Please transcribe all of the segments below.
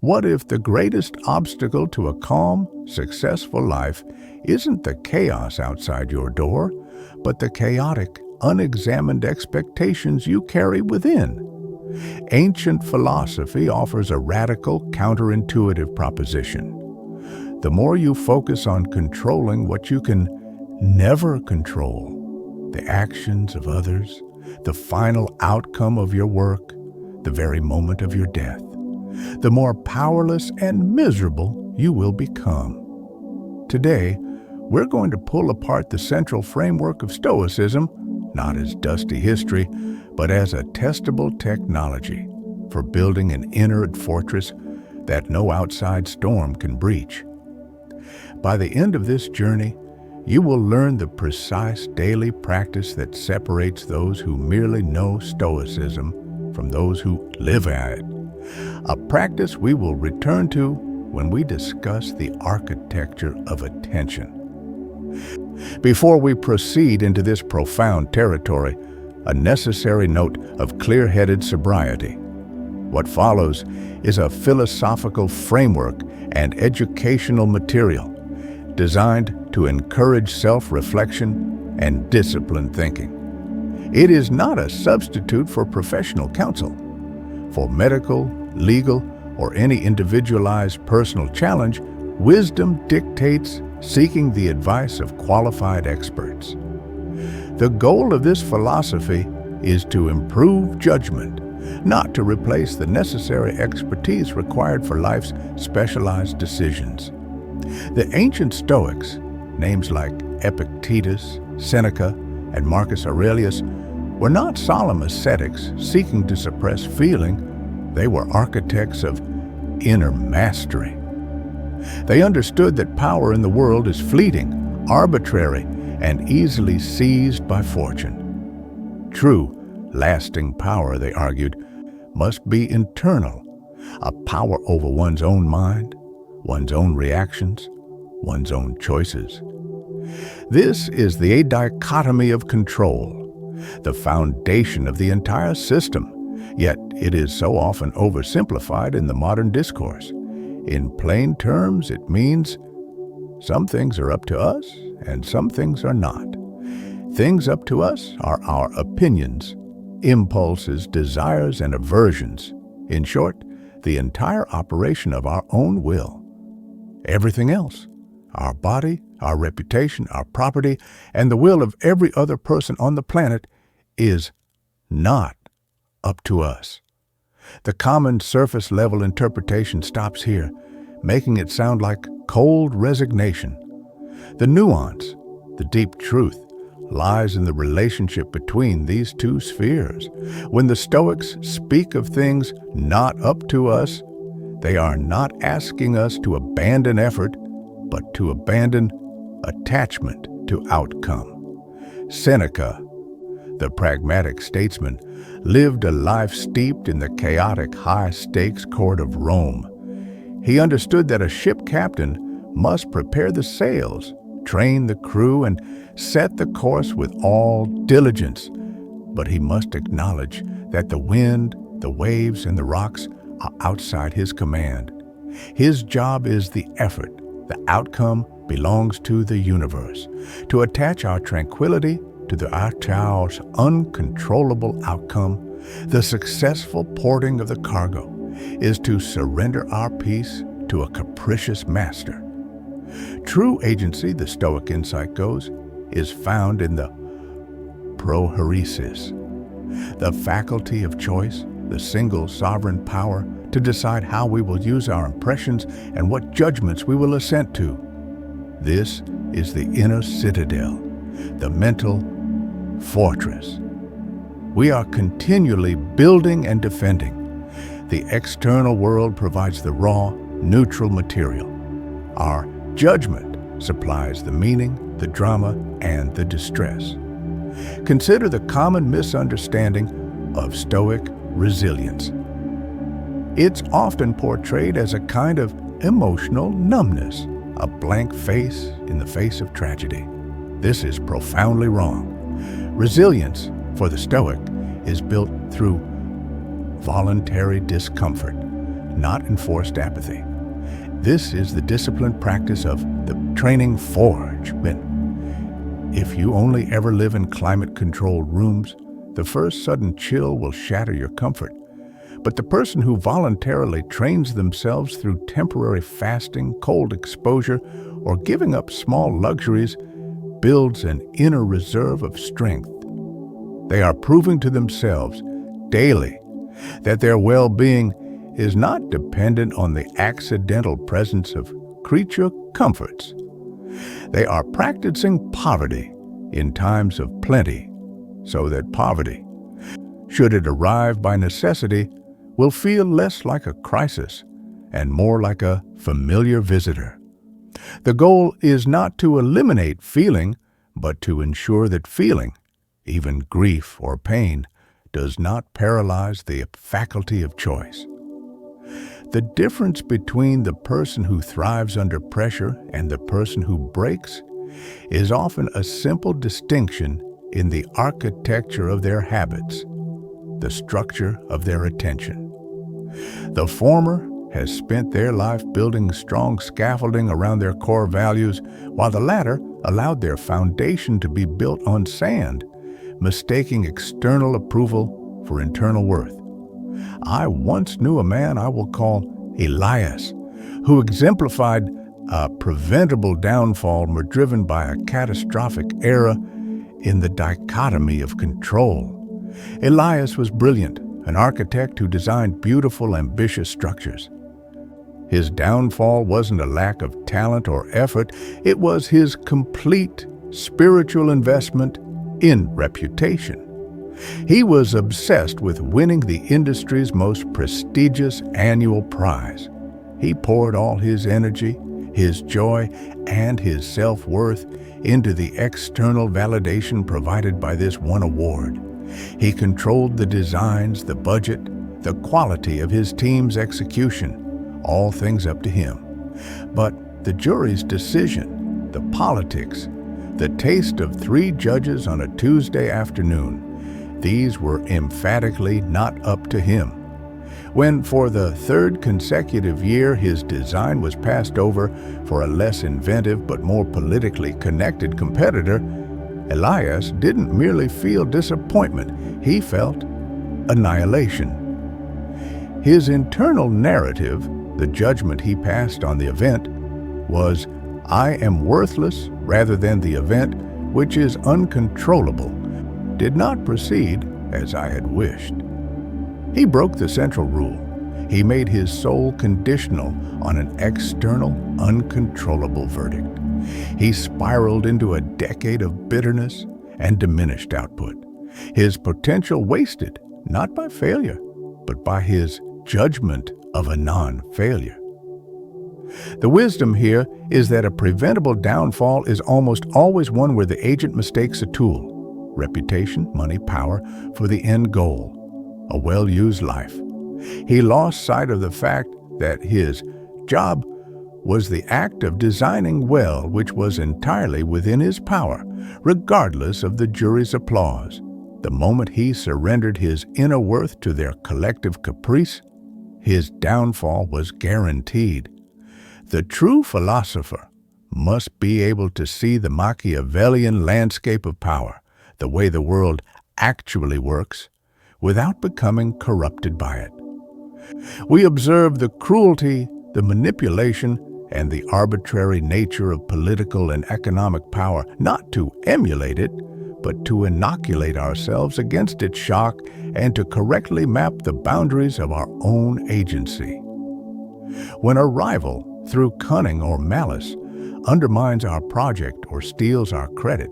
What if the greatest obstacle to a calm, successful life isn't the chaos outside your door, but the chaotic, unexamined expectations you carry within? Ancient philosophy offers a radical, counterintuitive proposition. The more you focus on controlling what you can never control, the actions of others, the final outcome of your work, the very moment of your death, the more powerless and miserable you will become. Today, we're going to pull apart the central framework of Stoicism, not as dusty history, but as a testable technology for building an inner fortress that no outside storm can breach. By the end of this journey, you will learn the precise daily practice that separates those who merely know Stoicism from those who live at it. A practice we will return to when we discuss the architecture of attention. Before we proceed into this profound territory, a necessary note of clear-headed sobriety. What follows is a philosophical framework and educational material designed to encourage self-reflection and disciplined thinking. It is not a substitute for professional counsel. For medical, legal, or any individualized personal challenge, wisdom dictates seeking the advice of qualified experts. The goal of this philosophy is to improve judgment, not to replace the necessary expertise required for life's specialized decisions. The ancient Stoics, names like Epictetus, Seneca, and Marcus Aurelius, were not solemn ascetics seeking to suppress feeling. They were architects of inner mastery. They understood that power in the world is fleeting, arbitrary, and easily seized by fortune. True, lasting power, they argued, must be internal, a power over one's own mind, one's own reactions, one's own choices. This is the dichotomy of control, the foundation of the entire system, yet it is so often oversimplified in the modern discourse. In plain terms, it means some things are up to us and some things are not. Things up to us are our opinions, impulses, desires, and aversions. In short, the entire operation of our own will. Everything else, our body, our reputation, our property, and the will of every other person on the planet, is not up to us. The common surface-level interpretation stops here, making it sound like cold resignation. The nuance, the deep truth, lies in the relationship between these two spheres. When the Stoics speak of things not up to us, they are not asking us to abandon effort, but to abandon attachment to outcome. Seneca, the pragmatic statesman, lived a life steeped in the chaotic high-stakes court of Rome. He understood that a ship captain must prepare the sails, train the crew, and set the course with all diligence. But he must acknowledge that the wind, the waves, and the rocks are outside his command. His job is the effort. The outcome belongs to the universe. To attach our tranquility to our uncontrollable outcome, the successful porting of the cargo, is to surrender our peace to a capricious master. True agency, the Stoic insight goes, is found in the prohairesis, the faculty of choice, the single sovereign power to decide how we will use our impressions and what judgments we will assent to. This is the inner citadel, the mental fortress. We are continually building and defending. The external world provides the raw, neutral material. Our judgment supplies the meaning, the drama, and the distress. Consider the common misunderstanding of Stoic resilience. It's often portrayed as a kind of emotional numbness, a blank face in the face of tragedy. This is profoundly wrong. Resilience, for the Stoic, is built through voluntary discomfort, not enforced apathy. This is the disciplined practice of the training forge. If you only ever live in climate-controlled rooms, the first sudden chill will shatter your comfort. But the person who voluntarily trains themselves through temporary fasting, cold exposure, or giving up small luxuries builds an inner reserve of strength. They are proving to themselves daily that their well-being is not dependent on the accidental presence of creature comforts. They are practicing poverty in times of plenty, so that poverty, should it arrive by necessity, will feel less like a crisis and more like a familiar visitor. The goal is not to eliminate feeling, but to ensure that feeling, even grief or pain, does not paralyze the faculty of choice. The difference between the person who thrives under pressure and the person who breaks is often a simple distinction in the architecture of their habits, the structure of their attention. The former has spent their life building strong scaffolding around their core values, while the latter allowed their foundation to be built on sand, mistaking external approval for internal worth. I once knew a man I will call Aurelius, who exemplified a preventable downfall driven by a catastrophic error in the dichotomy of control. Aurelius was brilliant, an architect who designed beautiful, ambitious structures. His downfall wasn't a lack of talent or effort, it was his complete spiritual investment in reputation. He was obsessed with winning the industry's most prestigious annual prize. He poured all his energy, his joy, and his self-worth into the external validation provided by this one award. He controlled the designs, the budget, the quality of his team's execution, all things up to him. But the jury's decision, the politics, the taste of 3 judges on a Tuesday afternoon, these were emphatically not up to him. When for the 3rd consecutive year his design was passed over for a less inventive but more politically connected competitor, Aurelius didn't merely feel disappointment, he felt annihilation. His internal narrative, the judgment he passed on the event, was, "I am worthless," rather than the event, which is uncontrollable, did not proceed as I had wished. He broke the central rule. He made his soul conditional on an external, uncontrollable verdict. He spiraled into a decade of bitterness and diminished output. His potential wasted, not by failure, but by his judgment of a non-failure. The wisdom here is that a preventable downfall is almost always one where the agent mistakes a tool, reputation, money, power, for the end goal, a well-used life. He lost sight of the fact that his job was the act of designing well, which was entirely within his power, regardless of the jury's applause. The moment he surrendered his inner worth to their collective caprice, his downfall was guaranteed. The true philosopher must be able to see the Machiavellian landscape of power, the way the world actually works, without becoming corrupted by it. We observe the cruelty, the manipulation, and the arbitrary nature of political and economic power, not to emulate it, but to inoculate ourselves against its shock and to correctly map the boundaries of our own agency. When a rival, through cunning or malice, undermines our project or steals our credit,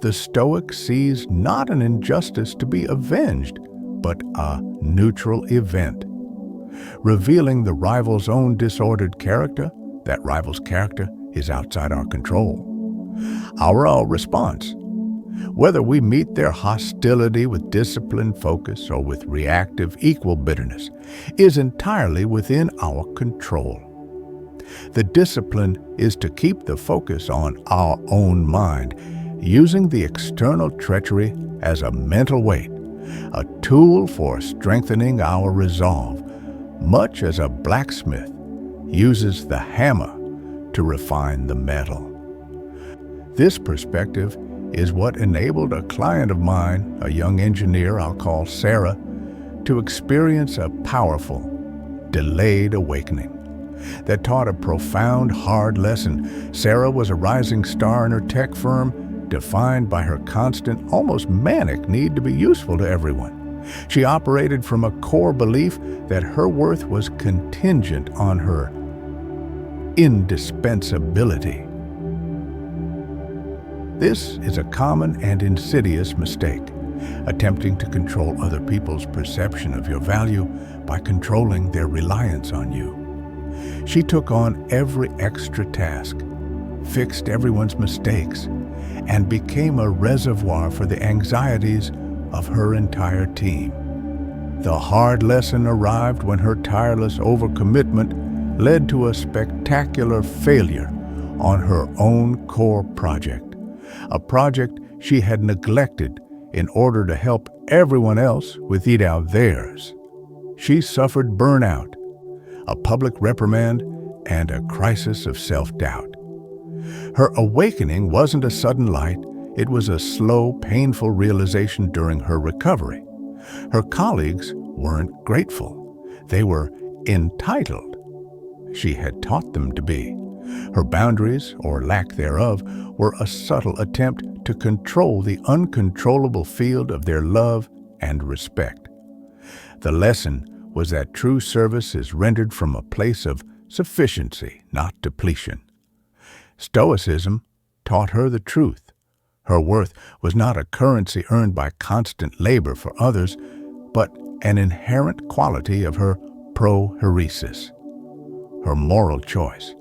the Stoic sees not an injustice to be avenged, but a neutral event. Revealing the rival's own disordered character, that rival's character is outside our control. Our response, whether we meet their hostility with disciplined focus or with reactive equal bitterness, is entirely within our control. The discipline is to keep the focus on our own mind, using the external treachery as a mental weight, a tool for strengthening our resolve, much as a blacksmith uses the hammer to refine the metal. This perspective is what enabled a client of mine, a young engineer I'll call Sarah, to experience a powerful, delayed awakening that taught a profound, hard lesson. Sarah was a rising star in her tech firm, defined by her constant, almost manic need to be useful to everyone. She operated from a core belief that her worth was contingent on her indispensability. This is a common and insidious mistake, attempting to control other people's perception of your value by controlling their reliance on you. She took on every extra task, fixed everyone's mistakes, and became a reservoir for the anxieties of her entire team. The hard lesson arrived when her tireless overcommitment led to a spectacular failure on her own core project, a project she had neglected in order to help everyone else with eat out theirs. She suffered burnout, a public reprimand, and a crisis of self-doubt. Her awakening wasn't a sudden light, it was a slow, painful realization during her recovery. Her colleagues weren't grateful. They were entitled. She had taught them to be. Her boundaries, or lack thereof, were a subtle attempt to control the uncontrollable field of their love and respect. The lesson was that true service is rendered from a place of sufficiency, not depletion. Stoicism taught her the truth. Her worth was not a currency earned by constant labor for others, but an inherent quality of her proheresis, her moral choice.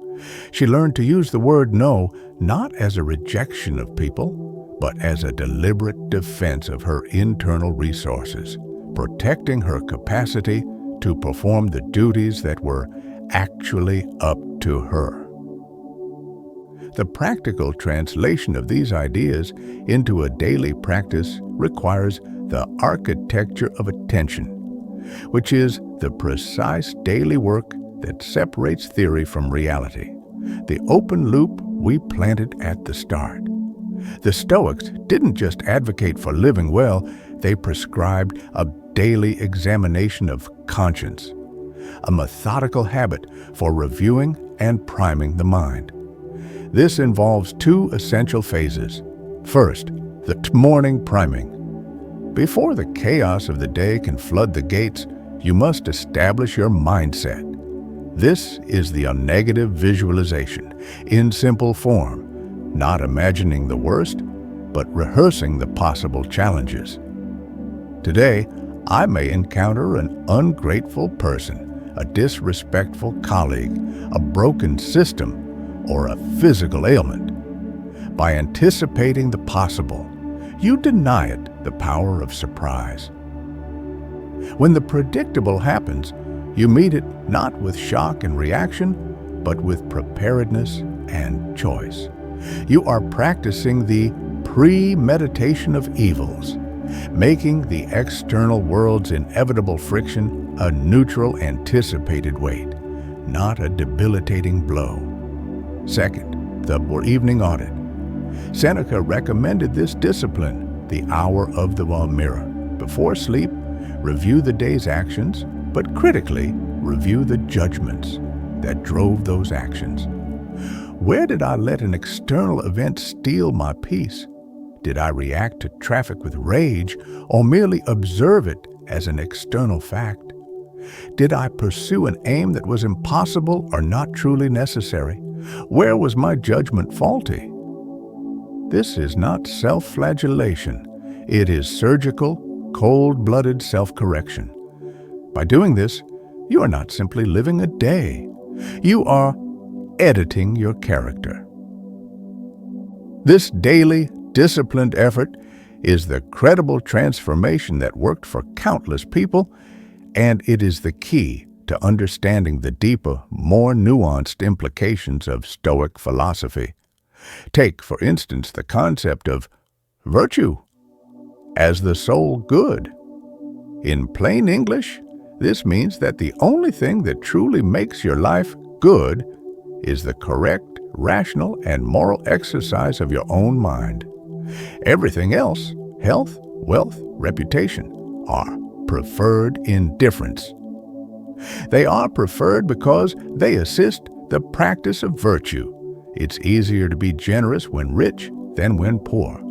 She learned to use the word no not as a rejection of people, but as a deliberate defense of her internal resources, protecting her capacity to perform the duties that were actually up to her. The practical translation of these ideas into a daily practice requires the architecture of attention, which is the precise daily work that separates theory from reality, the open loop we planted at the start. The Stoics didn't just advocate for living well, they prescribed a daily examination of conscience, a methodical habit for reviewing and priming the mind. This involves two essential phases. First, the morning priming. Before the chaos of the day can flood the gates, you must establish your mindset. This is the negative visualization, in simple form, not imagining the worst, but rehearsing the possible challenges. Today, I may encounter an ungrateful person, a disrespectful colleague, a broken system, or a physical ailment. By anticipating the possible, you deny it the power of surprise. When the predictable happens, you meet it not with shock and reaction, but with preparedness and choice. You are practicing the premeditation of evils, making the external world's inevitable friction a neutral, anticipated weight, not a debilitating blow. Second, the evening audit. Seneca recommended this discipline, the hour of the mirror. Before sleep, review the day's actions, but critically review the judgments that drove those actions. Where did I let an external event steal my peace? Did I react to traffic with rage or merely observe it as an external fact? Did I pursue an aim that was impossible or not truly necessary? Where was my judgment faulty? This is not self-flagellation. It is surgical, cold-blooded self-correction. By doing this, you are not simply living a day. You are editing your character. This daily, disciplined effort is the credible transformation that worked for countless people, and it is the key to understanding the deeper, more nuanced implications of Stoic philosophy. Take, for instance, the concept of virtue as the sole good. In plain English, This means that the only thing that truly makes your life good is the correct, rational, and moral exercise of your own mind. Everything else, health, wealth, reputation, are preferred indifference. They are preferred because they assist the practice of virtue. It's easier to be generous when rich than when poor.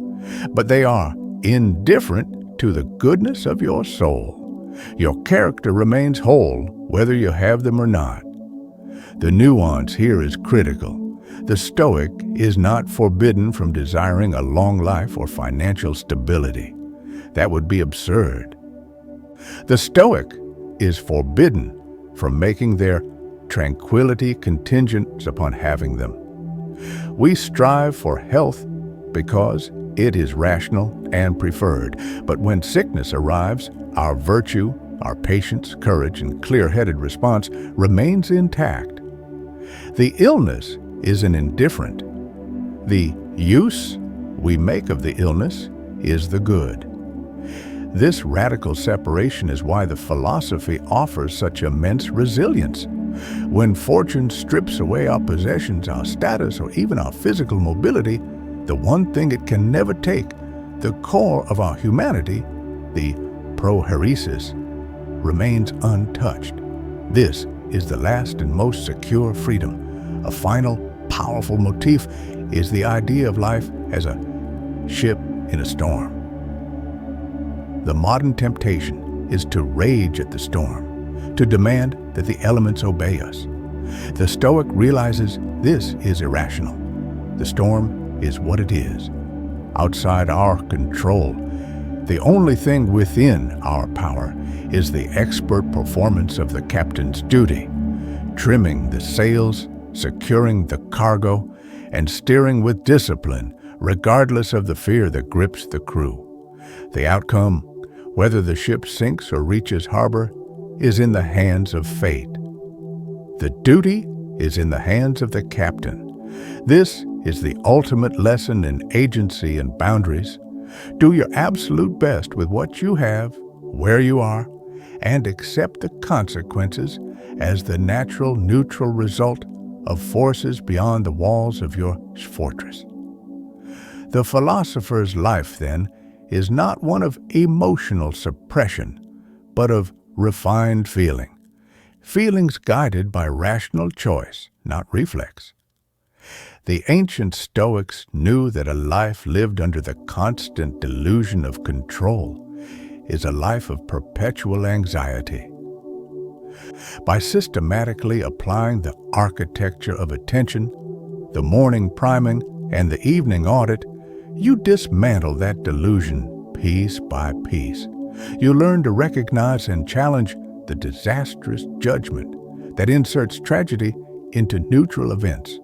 But they are indifferent to the goodness of your soul. Your character remains whole whether you have them or not. The nuance here is critical. The Stoic is not forbidden from desiring a long life or financial stability. That would be absurd. The Stoic is forbidden from making their tranquility contingent upon having them. We strive for health because it is rational and preferred, but when sickness arrives, our virtue, our patience, courage, and clear-headed response remains intact. The illness is an indifferent. The use we make of the illness is the good. This radical separation is why the philosophy offers such immense resilience. When fortune strips away our possessions, our status, or even our physical mobility, the one thing it can never take, the core of our humanity, the proheresis, remains untouched. This is the last and most secure freedom. A final, powerful motif is the idea of life as a ship in a storm. The modern temptation is to rage at the storm, to demand that the elements obey us. The Stoic realizes this is irrational. The storm is what it is, outside our control. The only thing within our power is the expert performance of the captain's duty, trimming the sails, securing the cargo, and steering with discipline, regardless of the fear that grips the crew. The outcome, whether the ship sinks or reaches harbor, is in the hands of fate. The duty is in the hands of the captain. This is the ultimate lesson in agency and boundaries. Do your absolute best with what you have, where you are, and accept the consequences as the natural, neutral result of forces beyond the walls of your fortress. The philosopher's life, then, is not one of emotional suppression, but of refined feeling. Feelings guided by rational choice, not reflex. The ancient Stoics knew that a life lived under the constant delusion of control is a life of perpetual anxiety. By systematically applying the architecture of attention, the morning priming, and the evening audit, you dismantle that delusion piece by piece. You learn to recognize and challenge the disastrous judgment that inserts tragedy into neutral events.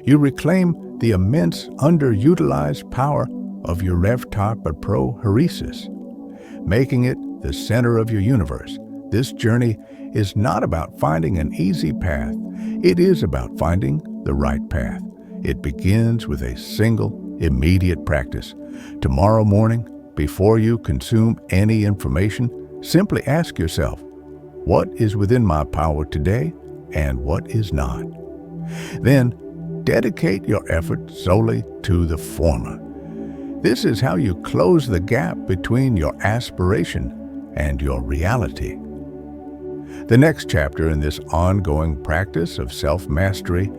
You reclaim the immense underutilized power of your revtop or proheresis, making it the center of your universe. This journey is not about finding an easy path. It is about finding the right path. It begins with a single, immediate practice. Tomorrow morning, before you consume any information, simply ask yourself, what is within my power today and what is not? Then, dedicate your effort solely to the former. This is how you close the gap between your aspiration and your reality. The next chapter in this ongoing practice of self-mastery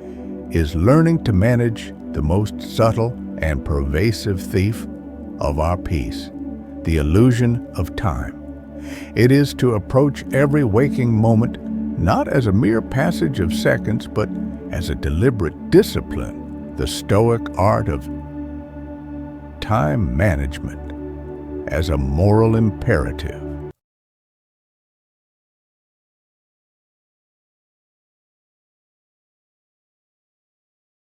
is learning to manage the most subtle and pervasive thief of our peace, the illusion of time. It is to approach every waking moment not as a mere passage of seconds, but as a deliberate discipline, the Stoic art of time management, as a moral imperative.